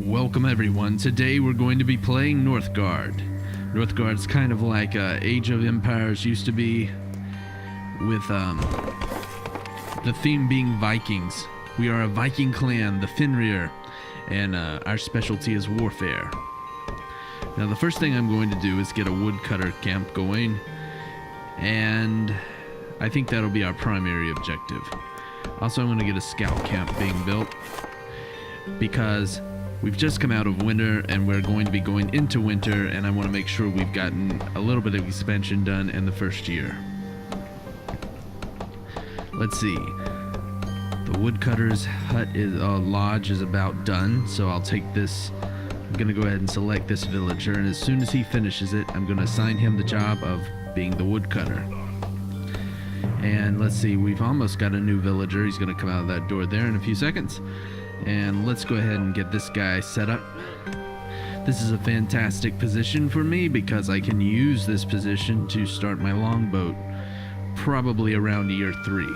Welcome everyone. Today we're going to be playing Northgard. Northgard's kind of like Age of Empires used to be, with the theme being Vikings. We are a Viking clan, the Fenrir, and our specialty is warfare. Now the first thing I'm going to do is get a woodcutter camp going, and I think that'll be our primary objective. Also, I'm going to get a scout camp being built, because we've just come out of winter and we're going to be going into winter, and I want to make sure we've gotten a little bit of expansion done in the first year. Let's see. The woodcutter's hut is lodge is about done, so I'll take this. I'm going to go ahead and select this villager, and as soon as he finishes it, I'm going to assign him the job of being the woodcutter. And let's see, we've almost got a new villager. He's going to come out of that door there in a few seconds. And let's go ahead and get this guy set up. This is a fantastic position for me because I can use this position to start my longboat probably around year 3.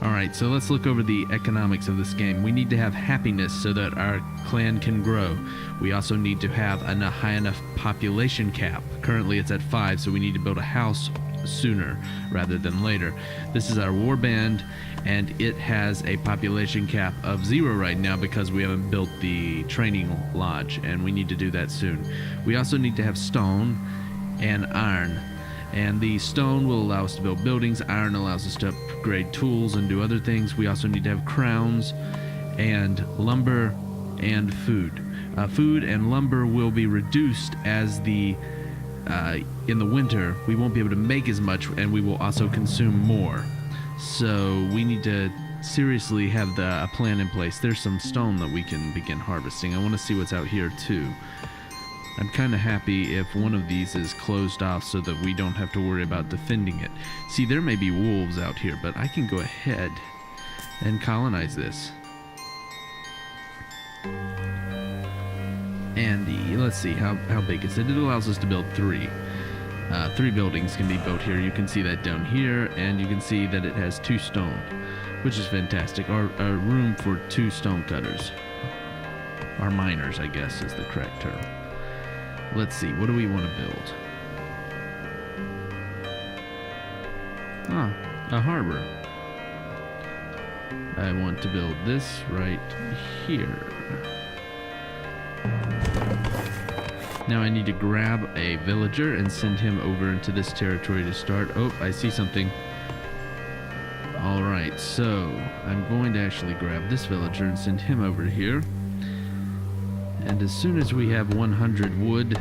Alright, so let's look over the economics of this game. We need to have happiness so that our clan can grow. We also need to have a high enough population cap. Currently it's at 5, so we need to build a house sooner rather than later. This is our warband, and it has a population cap of 0 right now because we haven't built the training lodge, and we need to do that soon. We also need to have stone and iron, and the stone will allow us to build buildings. Iron allows us to upgrade tools and do other things. We also need to have crowns and lumber and food. Food and lumber will be reduced as in the winter. We won't be able to make as much, and we will also consume more. So we need to seriously have a plan in place. There's some stone that we can begin harvesting. I want to see what's out here too. I'm kind of happy if one of these is closed off so that we don't have to worry about defending it. See, there may be wolves out here, but I can go ahead and colonize this. And let's see, how big is it? It allows us to build 3. 3 buildings can be built here. You can see that down here, and you can see that it has 2 stone, which is fantastic. Our room for 2 stone cutters. Our miners, I guess, is the correct term. Let's see, what do we want to build? A harbor. I want to build this right here. Now I need to grab a villager and send him over into this territory to start. Oh, I see something. Alright, so I'm going to actually grab this villager and send him over here. And as soon as we have 100 wood,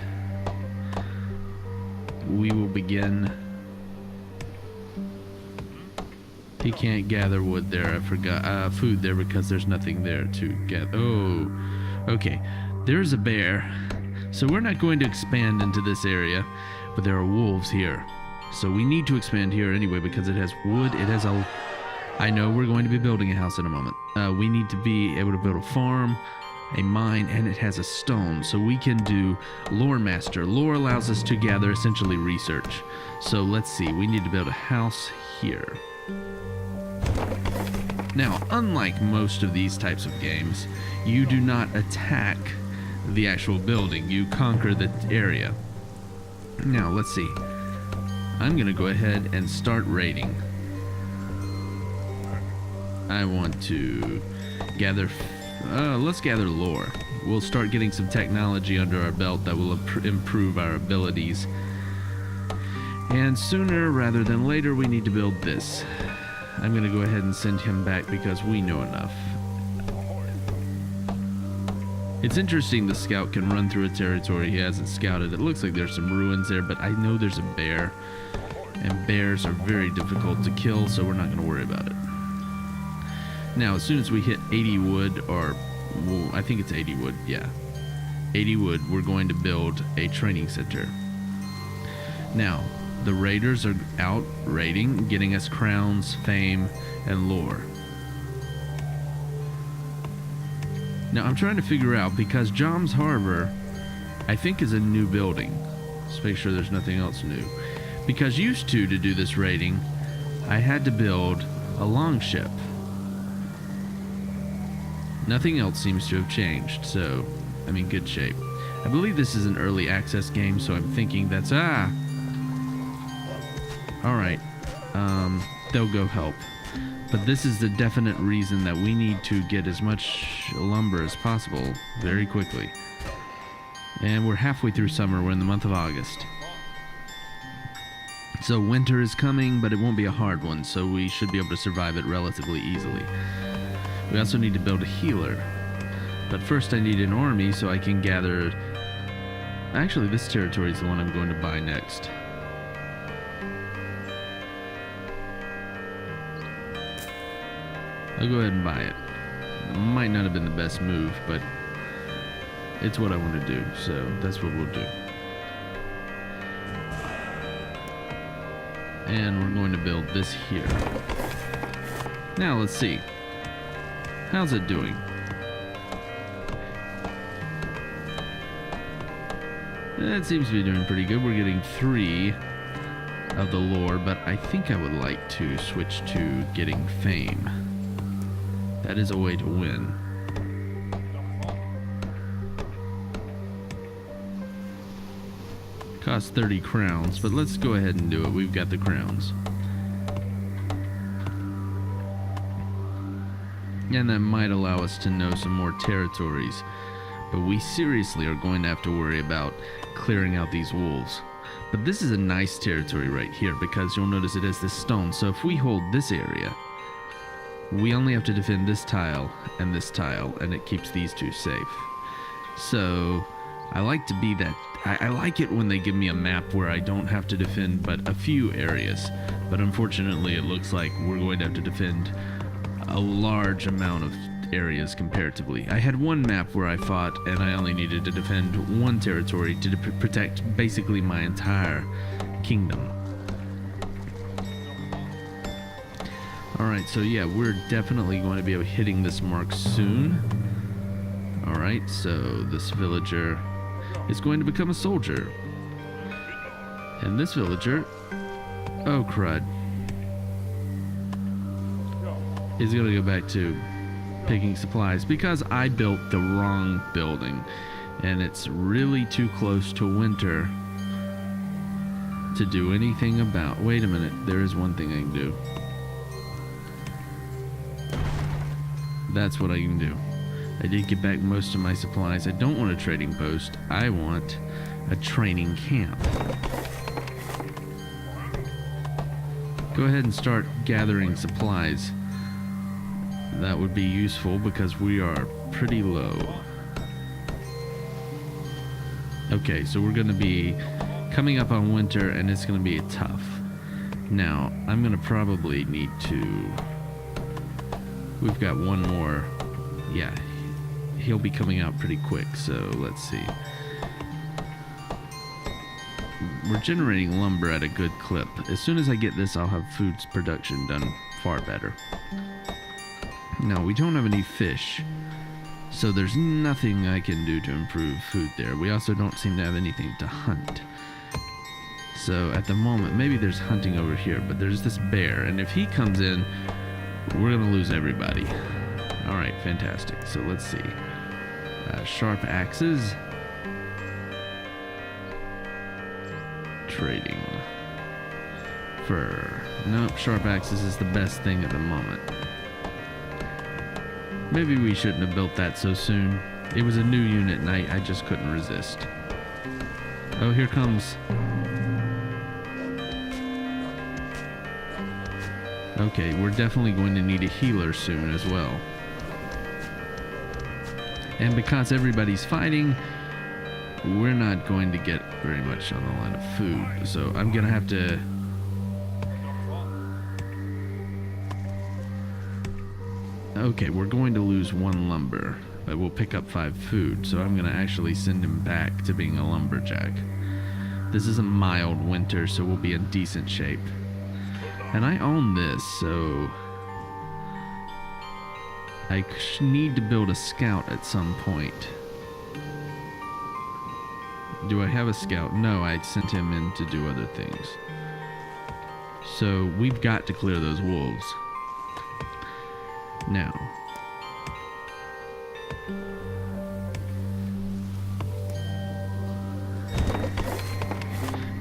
we will begin. He can't gather wood there. I forgot food there because there's nothing there to get. Oh, okay. There's a bear. So we're not going to expand into this area, but there are wolves here. So we need to expand here anyway because it has wood. It has I know we're going to be building a house in a moment. We need to be able to build a farm, a mine, and it has a stone. So we can do lore master. Lore allows us to gather essentially research. So let's see, we need to build a house here. Now, unlike most of these types of games, you do not attack the actual building. You conquer the area. Now, let's see. I'm gonna go ahead and start raiding. I want to gather let's gather lore. We'll start getting some technology under our belt that will improve our abilities. And sooner rather than later, we need to build this. I'm gonna go ahead and send him back because we know enough. It's interesting the scout can run through a territory he hasn't scouted. It looks like there's some ruins there, but I know there's a bear, and bears are very difficult to kill, so we're not going to worry about it. Now, as soon as we hit 80 wood, or well, I think it's 80 wood, yeah, 80 wood, we're going to build a training center. Now, the raiders are out raiding, getting us crowns, fame, and lore. Now I'm trying to figure out, because Jom's Harbor, I think, is a new building. Let's make sure there's nothing else new. Because used to do this raiding, I had to build a longship. Nothing else seems to have changed, so I'm in good shape. I believe this is an early access game, so I'm thinking that's... Alright. They'll go help. But this is the definite reason that we need to get as much lumber as possible very quickly. And we're halfway through summer. We're in the month of August. So winter is coming, but it won't be a hard one, so we should be able to survive it relatively easily. We also need to build a healer. But first I need an army so I can gather... Actually, this territory is the one I'm going to buy next. I'll go ahead and buy it. It might not have been the best move, but it's what I want to do, so that's what we'll do. And we're going to build this here. Now let's see. How's it doing? It seems to be doing pretty good. We're getting 3 of the lore, but I think I would like to switch to getting fame. That is a way to win. Costs 30 crowns, but let's go ahead and do it. We've got the crowns. And that might allow us to know some more territories. But we seriously are going to have to worry about clearing out these wolves. But this is a nice territory right here, because you'll notice it has this stone. So if we hold this area, we only have to defend this tile, and it keeps these 2 safe. So I like to be that. I like it when they give me a map where I don't have to defend but a few areas. But unfortunately, it looks like we're going to have to defend a large amount of areas comparatively. I had one map where I fought and I only needed to defend 1 territory to protect basically my entire kingdom. Alright, so yeah, we're definitely going to be hitting this mark soon. Alright, so this villager is going to become a soldier. And this villager, oh crud, is going to go back to picking supplies because I built the wrong building and it's really too close to winter to do anything about. Wait a minute, there is one thing I can do. That's what I can do. I did get back most of my supplies. I don't want a trading post. I want a training camp. Go ahead and start gathering supplies. That would be useful because we are pretty low. Okay, so we're going to be coming up on winter and it's going to be tough. Now, I'm going to probably need to... We've got one more. Yeah, he'll be coming out pretty quick, so let's see. We're generating lumber at a good clip. As soon as I get this, I'll have food production done far better. No, we don't have any fish, so there's nothing I can do to improve food there. We also don't seem to have anything to hunt. So at the moment, maybe there's hunting over here, but there's this bear, and if he comes in, we're gonna lose everybody. Alright, fantastic. So let's see. Sharp axes. Trading. Fur. Nope, sharp axes is the best thing at the moment. Maybe we shouldn't have built that so soon. It was a new unit and I just couldn't resist. Oh, here comes. Okay, we're definitely going to need a healer soon as well. And because everybody's fighting, we're not going to get very much on the line of food. So I'm going to have to... Okay, we're going to lose 1 lumber, but we'll pick up 5 food. So I'm going to actually send him back to being a lumberjack. This is a mild winter, so we'll be in decent shape. And I own this, so I need to build a scout at some point. Do I have a scout? No, I sent him in to do other things. So we've got to clear those wolves. Now,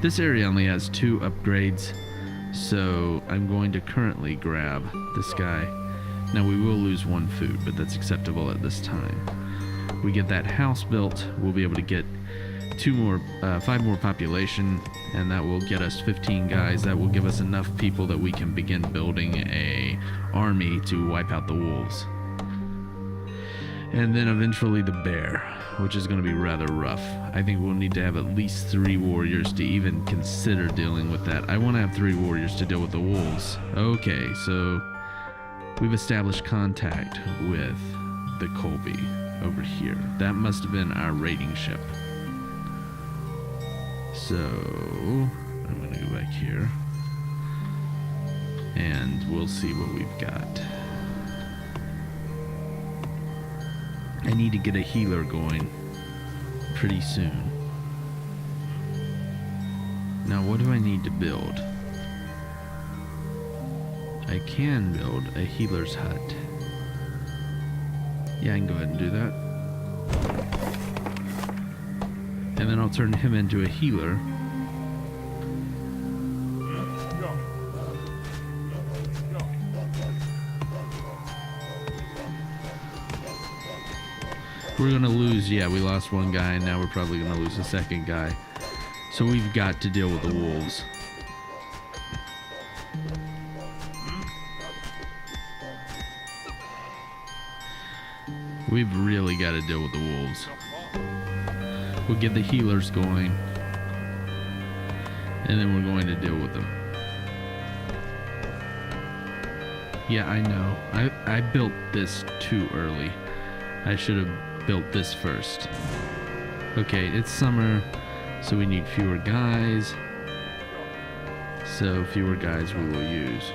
This area only has 2 upgrades, so I'm going to currently grab this guy. Now we will lose 1 food, but that's acceptable at this time. We get that house built, we'll be able to get 5 more population, and that will get us 15 guys. That will give us enough people that we can begin building a army to wipe out the wolves. And then eventually the bear, which is going to be rather rough. I think we'll need to have at least 3 warriors to even consider dealing with that. I want to have 3 warriors to deal with the wolves. Okay, so we've established contact with the Colby over here. That must have been our raiding ship. So I'm going to go back here and we'll see what we've got. I need to get a healer going pretty soon. Now what do I need to build? I can build a healer's hut. Yeah, I can go ahead and do that. And then I'll turn him into a healer. We're gonna lose, yeah, we lost 1 guy, and now we're probably gonna lose a 2nd guy. So we've got to deal with the wolves. We've really got to deal with the wolves. We'll get the healers going, and then we're going to deal with them. Yeah, I know. I built this too early. I should have built this first. Okay, it's summer, so we need fewer guys. So fewer guys we will use.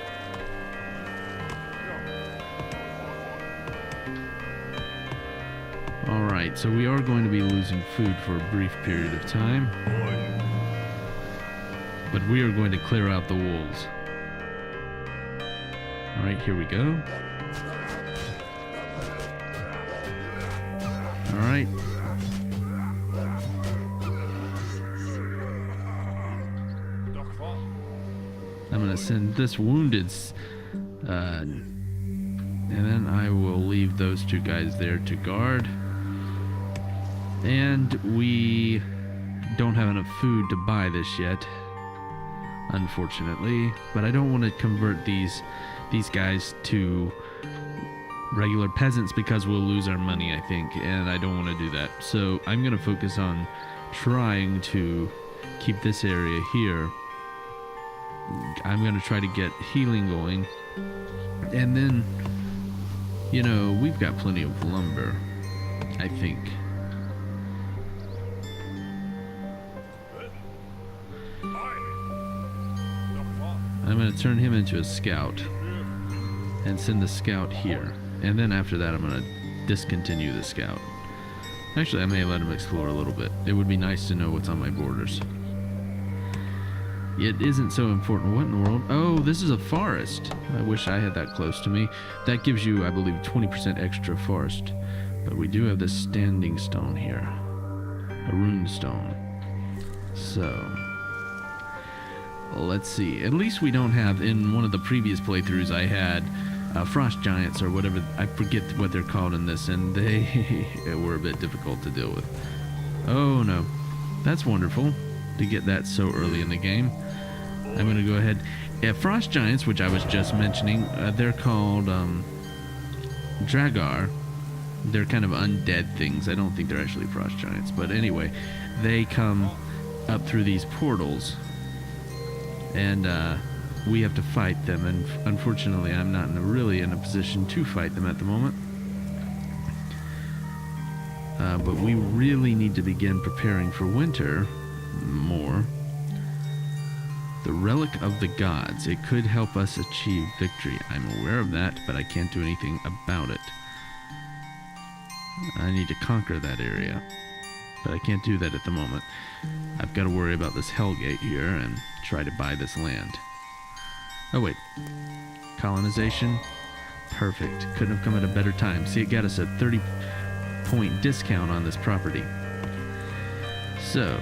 Alright, so we are going to be losing food for a brief period of time. But we are going to clear out the wolves. Alright, here we go. Alright. I'm going to send this wounded, and then I will leave those 2 guys there to guard. And we don't have enough food to buy this yet, unfortunately. But I don't want to convert these guys to regular peasants because we'll lose our money, I think, and I don't want to do that. So I'm going to focus on trying to keep this area here. I'm going to try to get healing going. And then, you know, we've got plenty of lumber, I think. I'm going to turn him into a scout and send the scout here. And then after that, I'm going to discontinue the scout. Actually, I may let him explore a little bit. It would be nice to know what's on my borders. It isn't so important. What in the world? Oh, this is a forest. I wish I had that close to me. That gives you, I believe, 20% extra forest. But we do have this standing stone here. A rune stone. So let's see. At least we don't have, in one of the previous playthroughs I had, frost giants or whatever. I forget what they're called in this, and they were a bit difficult to deal with. Oh no. That's wonderful to get that so early in the game. I'm going to go ahead. Frost giants, which I was just mentioning, they're called Draugr. They're kind of undead things. I don't think they're actually frost giants, but anyway, they come up through these portals, and we have to fight them, and unfortunately I'm not really in a position to fight them at the moment. But we really need to begin preparing for winter more. The Relic of the Gods. It could help us achieve victory. I'm aware of that, but I can't do anything about it. I need to conquer that area, but I can't do that at the moment. I've got to worry about this Hellgate here and try to buy this land. Oh wait, colonization, perfect. Couldn't have come at a better time. See, it got us a 30 point discount on this property. So,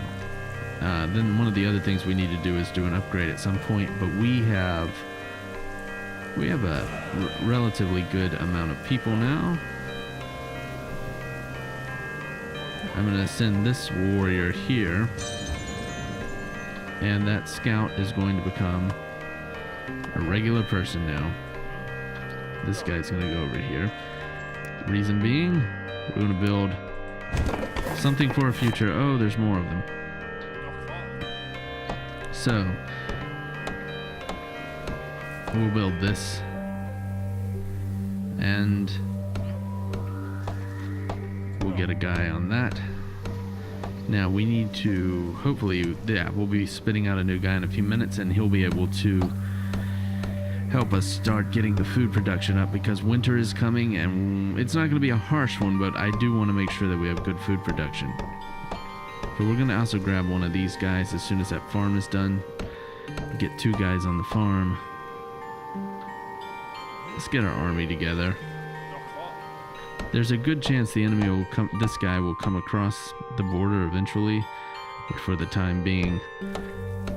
then one of the other things we need to do is do an upgrade at some point, but we have a relatively good amount of people now. I'm going to send this warrior here, and that scout is going to become a regular person now. This guy's going to go over here. Reason being, we're going to build something for our future. Oh, there's more of them. So, we'll build this, and we'll get a guy on that. Now we need to, hopefully, yeah, we'll be spitting out a new guy in a few minutes, and he'll be able to help us start getting the food production up, because winter is coming, and it's not going to be a harsh one, but I do want to make sure that we have good food production. But we're going to also grab one of these guys as soon as that farm is done. Get 2 guys on the farm. Let's get our army together. There's a good chance the enemy will come, this guy will come across the border eventually, but for the time being,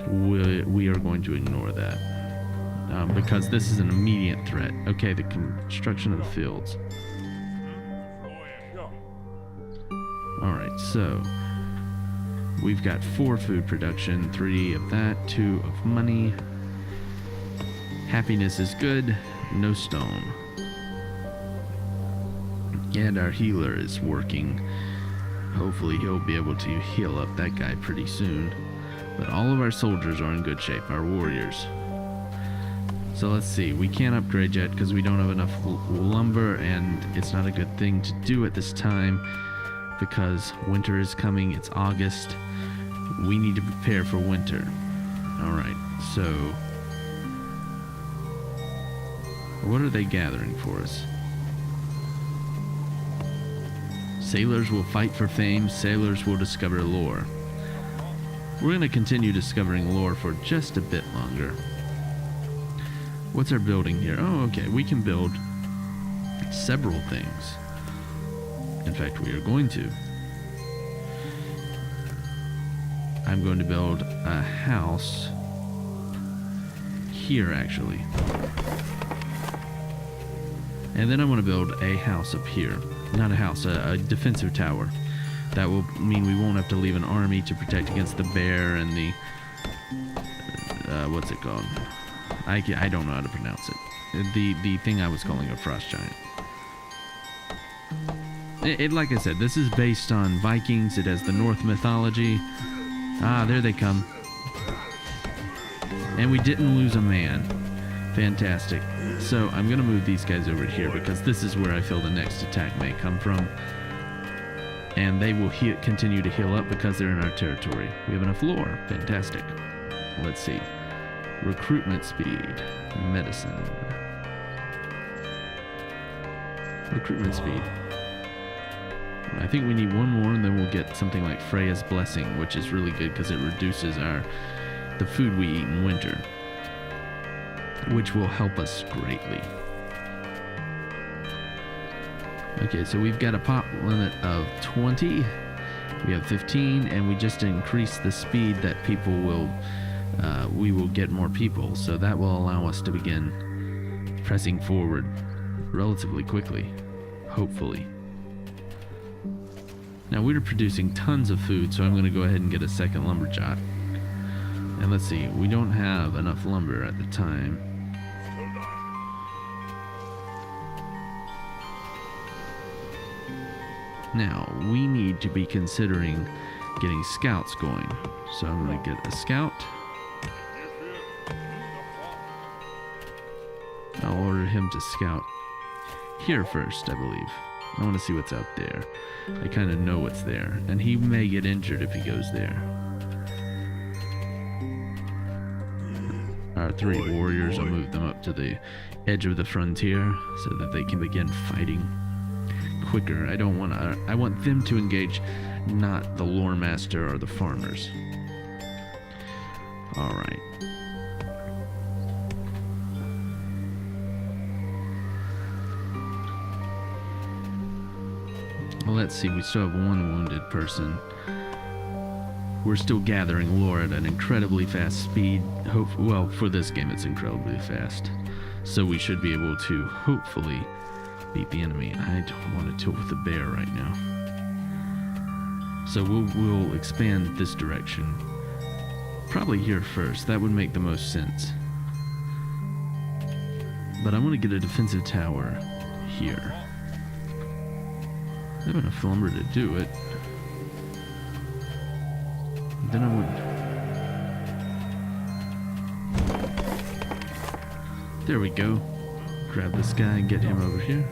we are going to ignore that. Because this is an immediate threat. Okay, the construction of the fields. Alright, so we've got 4 food production, 3 of that, 2 of money. Happiness is good, no stone. And our healer is working. Hopefully he'll be able to heal up that guy pretty soon. But all of our soldiers are in good shape, our warriors. So let's see, we can't upgrade yet because we don't have enough lumber, and it's not a good thing to do at this time because winter is coming, it's August. We need to prepare for winter. Alright, so what are they gathering for us? Sailors will fight for fame, sailors will discover lore. We're going to continue discovering lore for just a bit longer. What's our building here? Oh, okay, we can build several things. In fact, we are going to. I'm going to build a house here, actually. And then I want to build a house up here. Not a house, a defensive tower. That will mean we won't have to leave an army to protect against the bear and the... what's it called? I don't know how to pronounce it. The thing I was calling a frost giant. Like I said, this is based on Vikings. It has the Norse mythology. Ah, there they come. And we didn't lose a man. Fantastic. So I'm going to move these guys over here because this is where I feel the next attack may come from. And they will continue to heal up because they're in our territory. We have enough lore. Fantastic. Let's see. Recruitment speed. Medicine. Recruitment speed. I think we need one more and then we'll get something like Freya's Blessing, which is really good because it reduces the food we eat in winter, which will help us greatly. Okay, so we've got a pop limit of 20. We have 15, and we just increase the speed that people will, we will get more people. So that will allow us to begin pressing forward relatively quickly, hopefully. Now we're producing tons of food, so I'm going to go ahead and get a second lumberjack. And let's see, we don't have enough lumber at the time. Now, we need to be considering getting scouts going. So I'm going to get a scout. I'll order him to scout here first, I believe. I want to see what's out there. I kind of know what's there. And he may get injured if he goes there. Our 3 warriors, I'll move them up to the edge of the frontier so that they can begin fighting quicker. I want them to engage, not the lore master or the farmers. Alright. let's see, we still have one wounded person. We're still gathering lore at an incredibly fast speed. Well, for this game it's incredibly fast. So we should be able to, hopefully, beat the enemy. I don't want to deal with the bear right now. So we'll expand this direction. Probably here first. That would make the most sense. But I want to get a defensive tower here. I have enough lumber to do it. Then I would... There we go. Grab this guy and get him over here.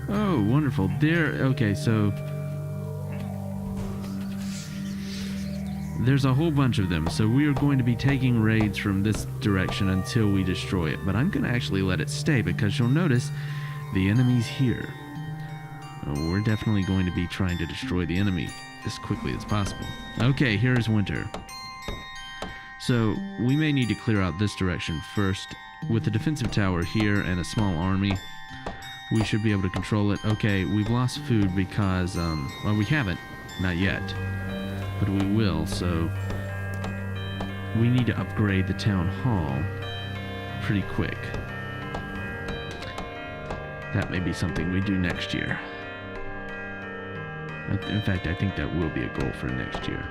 Oh, wonderful. There... Okay, so... There's a whole bunch of them, so we are going to be taking raids from this direction until we destroy it. But I'm going to actually let it stay because you'll notice the enemy's here. We're definitely going to be trying to destroy the enemy as quickly as possible. Okay, here's winter. So we may need to clear out this direction first. With a defensive tower here and a small army, we should be able to control it. Okay, we've lost food because, well, we haven't. Not yet. But we will, so we need to upgrade the town hall pretty quick. That may be something we do next year. In fact, I think that will be a goal for next year.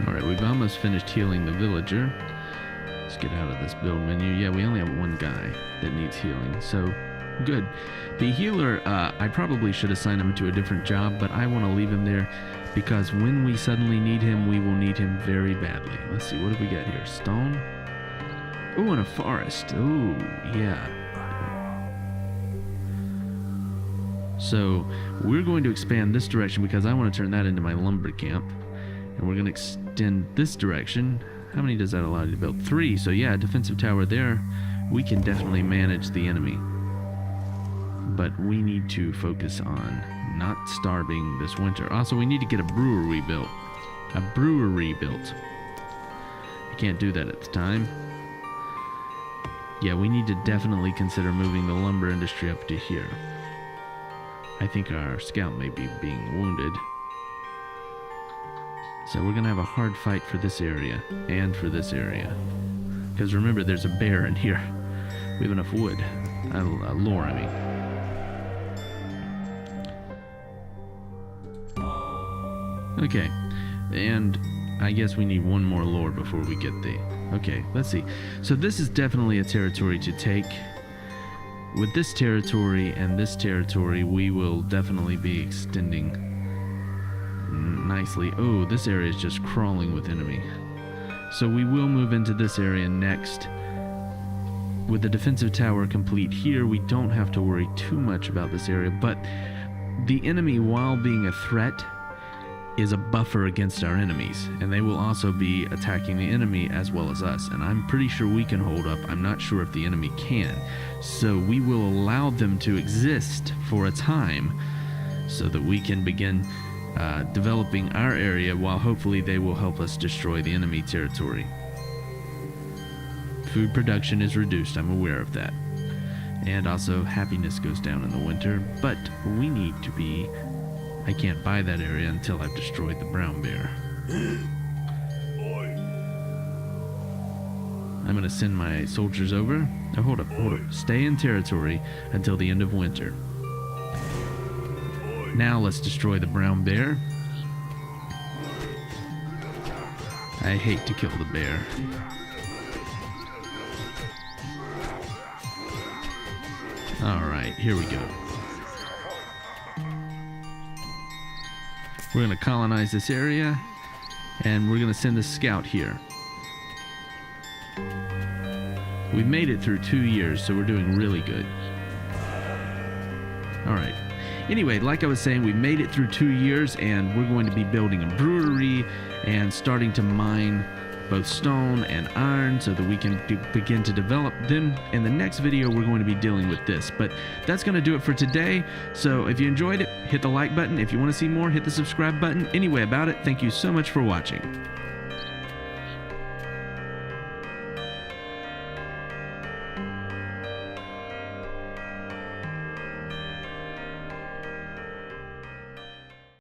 Alright, we've almost finished healing the villager. Let's get out of this build menu. Yeah, we only have one guy that needs healing, so good. The healer, I probably should assign him to a different job, but I want to leave him there because when we suddenly need him, we will need him very badly. Let's see, what do we get here? Stone? Oh, and a forest. Oh, yeah. So we're going to expand this direction because I want to turn that into my lumber camp. And we're going to extend this direction. How many does that allow you to build? 3. So yeah, defensive tower there. We can definitely manage the enemy. But we need to focus on not starving this winter. Also, we need to get a brewery built. I can't do that at the time. Yeah, we need to definitely consider moving the lumber industry up to here. I think our scout may be being wounded. So we're going to have a hard fight for this area and for this area. Because remember, there's a bear in here. We have enough wood. Lore, I mean. Okay, and I guess we need one more lore before we get the... Okay, let's see. So this is definitely a territory to take. With this territory and this territory, we will definitely be extending nicely. Oh, this area is just crawling with enemy. So we will move into this area next. With the defensive tower complete here, we don't have to worry too much about this area, but the enemy, while being a threat, is a buffer against our enemies, and they will also be attacking the enemy as well as us, and I'm pretty sure we can hold up. I'm not sure if the enemy can, so we will allow them to exist for a time so that we can begin developing our area while hopefully they will help us destroy the enemy territory. Food production is reduced, I'm aware of that, and also happiness goes down in the winter, but we need to be... I can't buy that area until I've destroyed the brown bear. I'm going to send my soldiers over. Oh, hold up. Stay in territory until the end of winter. Now let's destroy the brown bear. I hate to kill the bear. Alright, here we go. We're going to colonize this area, and we're going to send a scout here. We've made it through 2 years, so we're doing really good. Alright. Anyway, like I was saying, we made it through 2 years, and we're going to be building a brewery and starting to mine both stone and iron so that we can begin to develop. Then in the next video we're going to be dealing with this, but that's going to do it for today. So if you enjoyed it, hit the like button. If you want to see more, hit the subscribe button. Anyway, about it, thank you so much for watching.